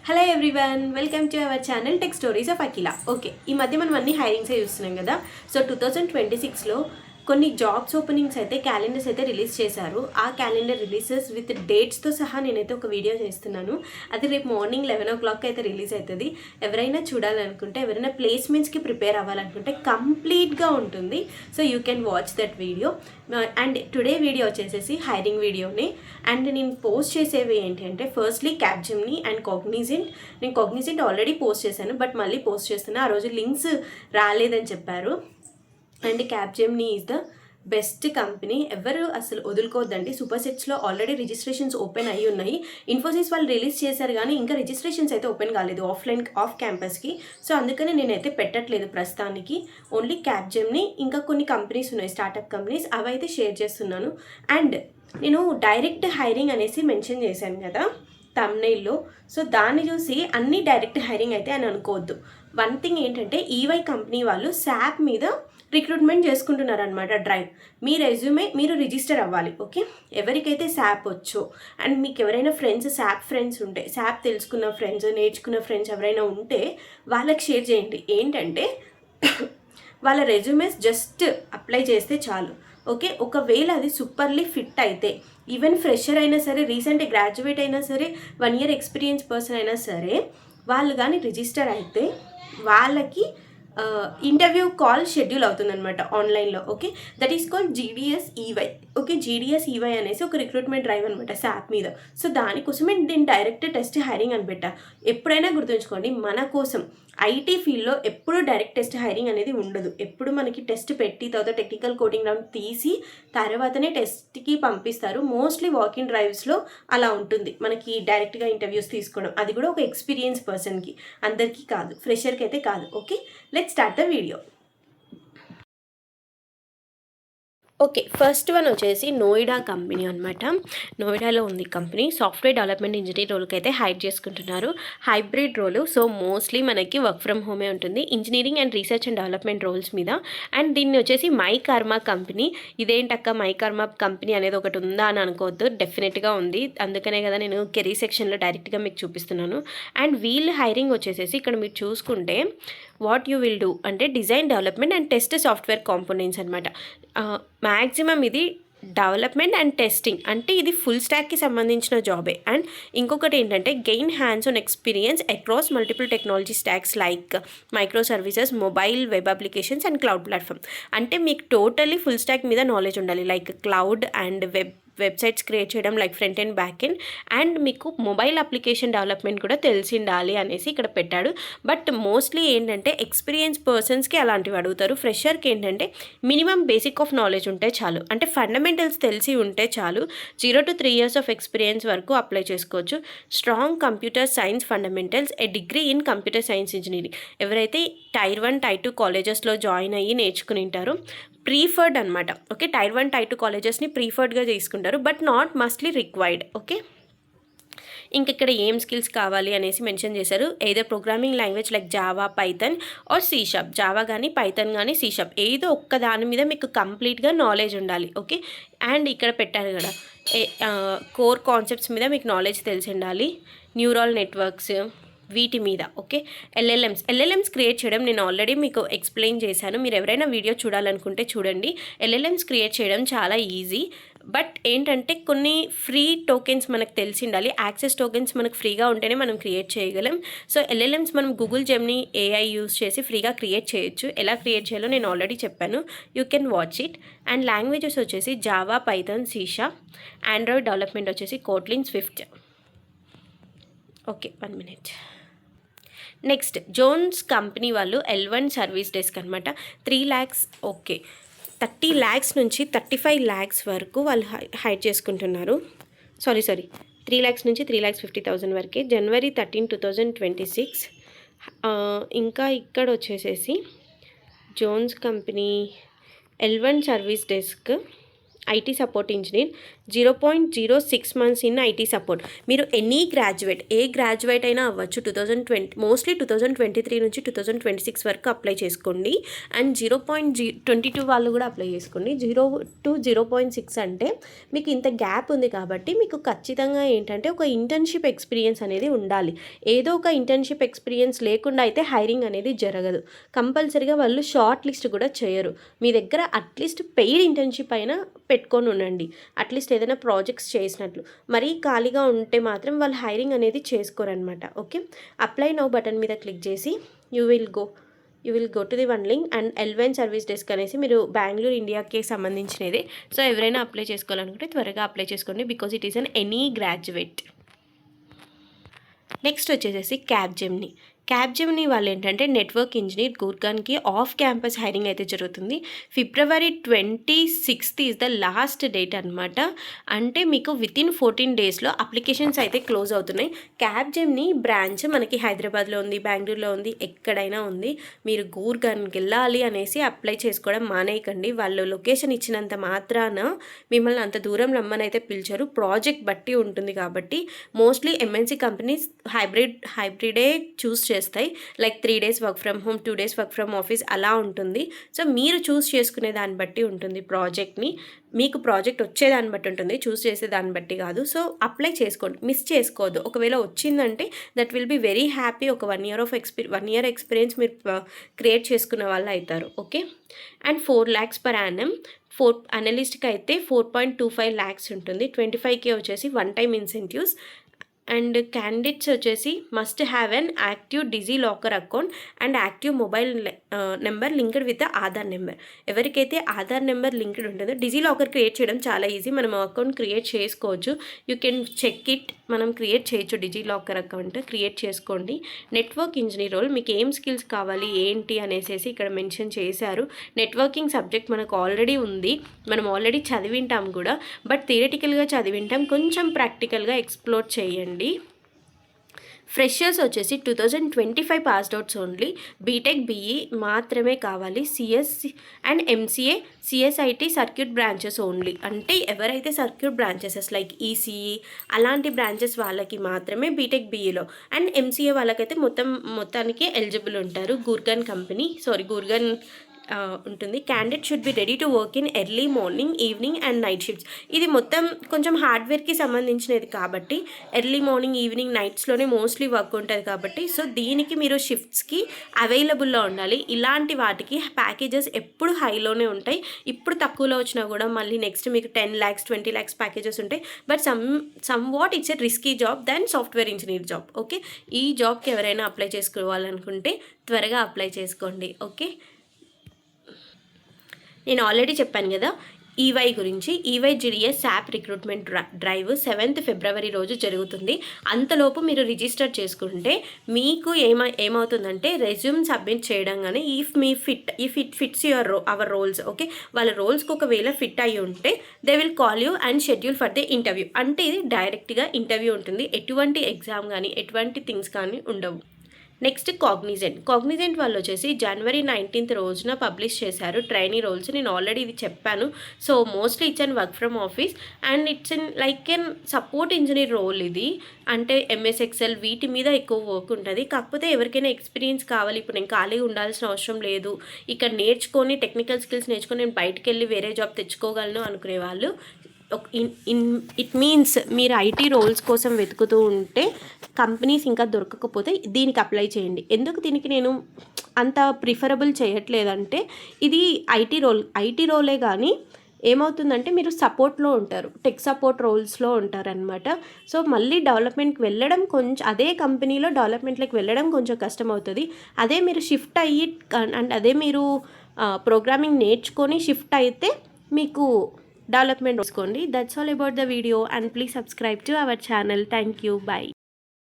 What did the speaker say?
Hello everyone, welcome to our channel tech stories of Akhila. Okay, ఈ మధ్య మనం అన్ని హైరింగ్సే చూస్తున్నాం కదా. సో 2026లో కొన్ని జాబ్స్ ఓపెనింగ్స్ అయితే క్యాలెండర్స్ అయితే రిలీజ్ చేశారు. ఆ క్యాలెండర్ రిలీజెస్ విత్ డేట్స్తో సహా నేనైతే ఒక వీడియో చేస్తున్నాను. అది రేపు మార్నింగ్ 11 o'clock అయితే రిలీజ్ అవుతుంది. ఎవరైనా చూడాలనుకుంటే, ఎవరైనా ప్లేస్మెంట్స్కి ప్రిపేర్ అవ్వాలనుకుంటే కంప్లీట్గా ఉంటుంది. So you can watch that video. And today video వచ్చేసేసి హైరింగ్ వీడియోని. అండ్ నేను పోస్ట్ చేసేవి ఏంటి అంటే, ఫస్ట్లీ క్యాప్జెమినీ అండ్ కాగ్నిజెంట్. నేను కాగ్నిజెంట్ ఆల్రెడీ పోస్ట్ చేశాను, బట్ మళ్ళీ పోస్ట్ చేస్తున్నా. ఆ రోజు లింక్స్ రాలేదని చెప్పారు. And Capgemini is the best company. ఎవరు అసలు వదులుకోవద్దండి. సూపర్ సెట్స్లో ఆల్రెడీ రిజిస్ట్రేషన్స్ ఓపెన్ అయ్యి ఉన్నాయి. ఇన్ఫోసిస్ వాళ్ళు రిలీజ్ చేశారు, కానీ ఇంకా రిజిస్ట్రేషన్స్ అయితే ఓపెన్ కాలేదు ఆఫ్ క్యాంపస్కి. సో అందుకని నేనైతే పెట్టట్లేదు ప్రస్తుతానికి. ఓన్లీ క్యాప్జెమినీ, ఇంకా కొన్ని కంపెనీస్ ఉన్నాయి, స్టార్టప్ కంపెనీస్, అవి అయితే షేర్ చేస్తున్నాను. అండ్ నేను డైరెక్ట్ హైరింగ్ అనేసి మెన్షన్ చేశాను కదా థంబ్నెయిల్లో. సో దాన్ని చూసి అన్ని డైరెక్ట్ హైరింగ్ అయితే అని అనుకోవద్దు. వన్ థింగ్ ఏంటంటే, ఈవై కంపెనీ వాళ్ళు శాప్ మీద రిక్రూట్మెంట్ చేసుకుంటున్నారనమాట. డ్రైవ్ మీ రెజ్యూమే మీరు రిజిస్టర్ అవ్వాలి. ఓకే, ఎవరికైతే శాప్ వచ్చో అండ్ మీకు ఎవరైనా శాప్ ఫ్రెండ్స్ ఉంటే, శాప్ తెలుసుకున్న ఫ్రెండ్స్, నేర్చుకున్న ఫ్రెండ్స్ ఎవరైనా ఉంటే వాళ్ళకి షేర్ చేయండి. ఏంటంటే వాళ్ళ రెజ్యూమేస్ జస్ట్ అప్లై చేస్తే చాలు. ఓకే, ఒకవేళ అది సూపర్లీ ఫిట్ అయితే, ఈవెన్ ఫ్రెషర్ అయినా సరే, రీసెంట్ గ్రాడ్యుయేట్ అయినా సరే, 1 year ఎక్స్పీరియన్స్ పర్సన్ అయినా సరే, వాళ్ళు కానీ రిజిస్టర్ అయితే వాళ్ళకి ఇంటర్వ్యూ కాల్ షెడ్యూల్ అవుతుందన్నమాట ఆన్లైన్లో. Okay, that is called GDS-EY. Okay, GDS-EY అనేసి ఒక రిక్రూట్మెంట్ డ్రైవ్ అనమాట శాప్ మీద. సో దానికోసమే నేను డైరెక్ట్ టెస్ట్ హైరింగ్ అని పెట్టా. ఎప్పుడైనా గుర్తుంచుకోండి, మన కోసం ఐటీ ఫీల్డ్లో ఎప్పుడు డైరెక్ట్ టెస్ట్ హైరింగ్ అనేది ఉండదు. ఎప్పుడు మనకి టెస్ట్ పెట్టి తర్వాత టెక్నికల్ కోడింగ్ రౌండ్ తీసి తర్వాతనే టెస్ట్కి పంపిస్తారు. మోస్ట్లీ వాకింగ్ డ్రైవ్స్లో అలా ఉంటుంది, మనకి డైరెక్ట్గా ఇంటర్వ్యూస్ తీసుకోవడం. అది కూడా ఒక ఎక్స్పీరియన్స్ పర్సన్కి, అందరికీ కాదు, ఫ్రెషర్కి అయితే కాదు. Okay, let's start the video. Okay, first one వచ్చేసి నోయిడా కంపెనీ అనమాట. నోయిడాలో ఉంది కంపెనీ. సాఫ్ట్వేర్ డెవలప్మెంట్ ఇంజనీర్ రోల్కి అయితే హైర్ చేసుకుంటున్నారు. హైబ్రిడ్ రోలు, సో మోస్ట్లీ మనకి వర్క్ ఫ్రమ్ హోమే ఉంటుంది. Engineering and research and development roles మీద. అండ్ దీన్ని వచ్చేసి మై కర్మా కంపెనీ. ఇదేంటక్క మై కర్మా కంపెనీ అనేది ఒకటి ఉందా అని అనుకోవద్దు, డెఫినెట్గా ఉంది. అందుకనే కదా నేను కెరీర్ సెక్షన్లో డైరెక్ట్గా మీకు చూపిస్తున్నాను. అండ్ వీళ్ళు హైరింగ్ వచ్చేసేసి ఇక్కడ మీరు చూసుకుంటే వాట్ యూ విల్ డూ అంటే design, development and test software components అనమాట. మ్యాక్సిమం ఇది డెవలప్మెంట్ అండ్ టెస్టింగ్, అంటే ఇది ఫుల్ స్టాక్కి సంబంధించిన జాబే. అండ్ ఇంకొకటి ఏంటంటే gain hands on experience across multiple technology stacks like micro services, mobile, web applications and cloud platform. అంటే మీకు టోటల్లీ ఫుల్ స్టాక్ మీద నాలెడ్జ్ ఉండాలి, like cloud and websites create చేయడం, like front and back end. And మీకు mobile application development కూడా తెలిసి ఉండాలి అనేసి ఇక్కడ పెట్టాడు. బట్ మోస్ట్లీ ఏంటంటే ఎక్స్పీరియన్స్ పర్సన్స్కి అలాంటివి అడుగుతారు. ఫ్రెషర్కి ఏంటంటే మినిమం బేసిక్ ఆఫ్ నాలెడ్జ్ ఉంటే చాలు, అంటే ఫండమెంటల్స్ తెలిసి ఉంటే చాలు. 0 to 3 years ఆఫ్ ఎక్స్పీరియన్స్ వరకు అప్లై చేసుకోవచ్చు. Strong computer science fundamentals, A degree in computer science engineering. ఎవరైతే Tier 1, Tier 2 కాలేజెస్లో జాయిన్ అయ్యి నేర్చుకుని ఉంటారో ప్రీఫర్డ్ అనమాట. ఓకే, Tier 1, Tier 2 కాలేజెస్ని ప్రీఫర్డ్గా తీసుకుంటారు, but not mostly required. Okay, ఇక్కడ ఏం స్కిల్స్ కావాలి అనేసి మెన్షన్ చేశారు. ఏదో programming language like Java, Python or C#. Java కానీ పైథన్ కానీ C#, ఏదో ఒక్క దాని మీద మీకు కంప్లీట్గా నాలెడ్జ్ ఉండాలి. ఓకే, అండ్ ఇక్కడ పెట్టారు కదా కోర్ కాన్సెప్ట్స్ మీద మీకు నాలెడ్జ్ తెలిసి ఉండాలి. న్యూరల్ నెట్వర్క్స్ వీటి మీద. ఓకే, ఎల్ఎల్ఎమ్స్ క్రియేట్ చేయడం నేను ఆల్రెడీ మీకు ఎక్స్ప్లెయిన్ చేశాను. మీరు ఎవరైనా వీడియో చూడాలనుకుంటే చూడండి. ఎల్ఎల్ఎమ్స్ క్రియేట్ చేయడం చాలా ఈజీ, బట్ ఏంటంటే కొన్ని ఫ్రీ టోకెన్స్ మనకు తెలిసి ఉండాలి. యాక్సెస్ టోకెన్స్ మనకు ఫ్రీగా ఉంటేనే మనం క్రియేట్ చేయగలం. సో ఎల్ఎల్ఎమ్స్ మనం గూగుల్ జెమినీ AI యూస్ చేసి ఫ్రీగా క్రియేట్ చేయొచ్చు. ఎలా క్రియేట్ చేయాలో నేను ఆల్రెడీ చెప్పాను, you can watch it. And languages వచ్చేసి Java, Python, C#. Android development వచ్చేసి Kotlin, Swift. Okay, 1 minute. Next Jones company వాళ్ళు L1 సర్వీస్ డెస్క్ అనమాట. 3 lakhs. ఓకే, 30 lakhs నుంచి 35 lakhs వరకు వాళ్ళు హైర్ చేసుకుంటున్నారు. సారీ 3 lakhs నుంచి 3,50,000 వరకే. January 13, 2026. ఇంకా ఇక్కడ వచ్చేసేసి Jones company L1 service desk IT support engineer, 0.06 months in IT support. మీరు ఎనీ గ్రాడ్యుయేట్, ఏ గ్రాడ్యుయేట్ అయినా అవ్వచ్చు. 2023 నుంచి 2026 వరకు అప్లై చేసుకోండి. అండ్ 0.22 వాళ్ళు కూడా అప్లై చేసుకోండి. 0 to 0.6 అంటే మీకు ఇంత గ్యాప్ ఉంది కాబట్టి మీకు ఖచ్చితంగా ఏంటంటే ఒక ఇంటర్న్షిప్ ఎక్స్పీరియన్స్ అనేది ఉండాలి. ఏదో ఒక ఇంటర్న్షిప్ ఎక్స్పీరియన్స్ లేకుండా అయితే హైరింగ్ అనేది జరగదు. కంపల్సరీగా వాళ్ళు షార్ట్ లిస్ట్ కూడా చేయరు. మీ దగ్గర అట్లీస్ట్ పెయిడ్ ఇంటర్న్షిప్ అయినా పెట్టుకొని ఉండండి. అట్లీస్ట్ ఏదైనా ప్రాజెక్ట్స్ చేసినట్లు. మరీ ఖాళీగా ఉంటే మాత్రం వాళ్ళు హైరింగ్ అనేది చేసుకోరనమాట. ఓకే, అప్లై నౌ బటన్ మీద క్లిక్ చేసి you will go to the one link and L1 service desk అనేసి మీరు బెంగళూరు ఇండియాకి సంబంధించినది. సో ఎవరైనా అప్లై చేసుకోవాలనుకుంటే త్వరగా అప్లై చేసుకోండి because it is an any graduate. Next వచ్చేసి క్యాబ్జెమినీ వాళ్ళు ఏంటంటే నెట్వర్క్ ఇంజనీర్ గుర్గాన్కి ఆఫ్ క్యాంపస్ హైరింగ్ అయితే జరుగుతుంది. February 26th is the last date అనమాట. అంటే మీకు వితిన్ 14 డేస్లో అప్లికేషన్స్ అయితే క్లోజ్ అవుతున్నాయి. క్యాబ్జెమినీ బ్రాంచ్ మనకి హైదరాబాద్లో ఉంది, బెంగళూరులో ఉంది, ఎక్కడైనా ఉంది. మీరు గుర్గాన్కి వెళ్ళాలి అనేసి అప్లై చేసుకోవడం మానేయకండి. వాళ్ళు లొకేషన్ ఇచ్చినంత మాత్రాన మిమ్మల్ని అంత దూరం రమ్మని అయితే పిలిచారు. ప్రాజెక్ట్ బట్టి ఉంటుంది కాబట్టి మోస్ట్లీ MNC కంపెనీస్ హైబ్రిడే చూస్ చేస్తాయి. Like 3 days work from home, 2 days work from office అలా ఉంటుంది. సో మీరు చూస్ చేసుకునే దాన్ని బట్టి ఉంటుంది ప్రాజెక్ట్ని. మీకు ప్రాజెక్ట్ వచ్చేదాన్ని బట్టి ఉంటుంది, చూస్ చేసే దాన్ని బట్టి కాదు. సో అప్లై చేసుకోండి, మిస్ చేసుకోవద్దు. ఒకవేళ వచ్చిందంటే that will be very happy. ఒక 1 year ఎక్స్పీరియన్స్ మీరు క్రియేట్ చేసుకున్న వాళ్ళు అవుతారు. Okay, and 4 lakhs per annum. అనలిస్ట్కి అయితే 4.25 lakhs ఉంటుంది. 25K వచ్చేసి one time incentives. And candidates వచ్చేసి must have an active DigiLocker account and active mobile number linked with Aadhaar number. ఎవరికైతే ఆధార్ నెంబర్ లింక్డ్ ఉంటుందో డిజిలాకర్ క్రియేట్ చేయడం చాలా ఈజీ. మనం అకౌంట్ క్రియేట్ చేసుకోవచ్చు. You can check it. మనం క్రియేట్ చేయొచ్చు డిజిలాకర్ అకౌంట్. క్రియేట్ చేసుకోండి. నెట్వర్క్ ఇంజనీర్ రోల్ మీకు ఏం స్కిల్స్ కావాలి ఏంటి అనేసి ఇక్కడ మెన్షన్ చేశారు. నెట్వర్కింగ్ సబ్జెక్ట్ మనకు ఆల్రెడీ ఉంది, మనం ఆల్రెడీ చదివింటాం కూడా. బట్ థియరిటికల్గా చదివింటాం, కొంచెం ప్రాక్టికల్గా ఎక్స్ప్లోర్ చేయండి. ఫ్రెషర్స్ వచ్చేసి 2025 passed outs only. BTech BE మాత్రమే కావాలి. CS and MCA CSIT circuit branches only. అంటే ఎవరైతే సర్క్యూట్ బ్రాంచెస్ లైక్ ECE అలాంటి బ్రాంచెస్ వాళ్ళకి మాత్రమే బీటెక్ BEలో, అండ్ MCA వాళ్ళకైతే మొత్తానికి ఎలిజిబుల్ ఉంటారు. గుర్గాన్ ఉంటుంది. Candidate should be ready to work in early morning, evening and night shifts. ఇది మొత్తం కొంచెం హార్డ్వేర్కి సంబంధించినది కాబట్టి ఎర్లీ మార్నింగ్, ఈవినింగ్, నైట్స్లోనే మోస్ట్లీ వర్క్ ఉంటుంది కాబట్టి సో దీనికి మీరు షిఫ్ట్స్కి అవైలబుల్లో ఉండాలి. ఇలాంటి వాటికి ప్యాకేజెస్ ఎప్పుడు హైలోనే ఉంటాయి. ఇప్పుడు తక్కువలో వచ్చినా కూడా మళ్ళీ నెక్స్ట్ మీకు 10 lakhs 20 lakhs ప్యాకేజెస్ ఉంటాయి. But some what it's a risky job than software engineer job. Okay, ఈ జాబ్కి ఎవరైనా అప్లై చేసుకోవాలనుకుంటే త్వరగా అప్లై చేసుకోండి. ఓకే, నేను ఆల్రెడీ చెప్పాను కదా EY గురించి. EY GDS SAP recruitment drive 7th February రోజు జరుగుతుంది. అంతలోపు మీరు రిజిస్టర్ చేసుకుంటే మీకు ఏమవుతుందంటే రెజ్యూమ్ సబ్మిట్ చేయడంగానే if it fits our roles, okay, వాళ్ళ రోల్స్కి ఒకవేళ ఫిట్ అయ్యి ఉంటే they will call you and schedule for the interview. అంటే ఇది డైరెక్ట్గా ఇంటర్వ్యూ ఉంటుంది. ఎటువంటి ఎగ్జామ్ కానీ ఎటువంటి థింగ్స్ కానీ ఉండవు. నెక్స్ట్ కాగ్నిజెంట్ వాళ్ళు వచ్చేసి January 19th రోజున పబ్లిష్ చేశారు ట్రైనీ రోల్స్. నేను ఆల్రెడీ ఇది చెప్పాను. So mostly it's and work from office and it's and like an support engineer role. ఇది అంటే MS Excel వీటి మీద ఎక్కువ వర్క్ ఉంటుంది. కాకపోతే ఎవరికైనా ఎక్స్పీరియన్స్ కావాలి, ఇప్పుడు నేను ఖాళీగా ఉండాల్సిన అవసరం లేదు, ఇక్కడ నేర్చుకొని టెక్నికల్ స్కిల్స్ నేర్చుకొని నేను బయటకు వెళ్ళి వేరే జాబ్ తెచ్చుకోగలను అనుకునే వాళ్ళు, ఇట్ మీన్స్ మీరు IT రోల్స్ కోసం వెతుకుతూ ఉంటే కంపెనీస్ ఇంకా దొరకకపోతే దీనికి అప్లై చేయండి. ఎందుకు దీనికి నేను అంత ప్రిఫరబుల్ చేయట్లేదంటే ఇది IT రోలే కానీ ఏమవుతుందంటే మీరు సపోర్ట్లో ఉంటారు, టెక్ సపోర్ట్ రోల్స్లో ఉంటారనమాట. సో మళ్ళీ డెవలప్మెంట్కి వెళ్ళడం కొంచెం, అదే కంపెనీలో డెవలప్మెంట్లోకి వెళ్ళడం కొంచెం కష్టం అవుతుంది. అదే మీరు షిఫ్ట్ అయ్యి అండ్ అదే మీరు ప్రోగ్రామింగ్ నేర్చుకొని షిఫ్ట్ అయితే మీకు డెవలప్మెంట్ తీసుకోండి. That's all about the video and please subscribe to our channel. Thank you. By.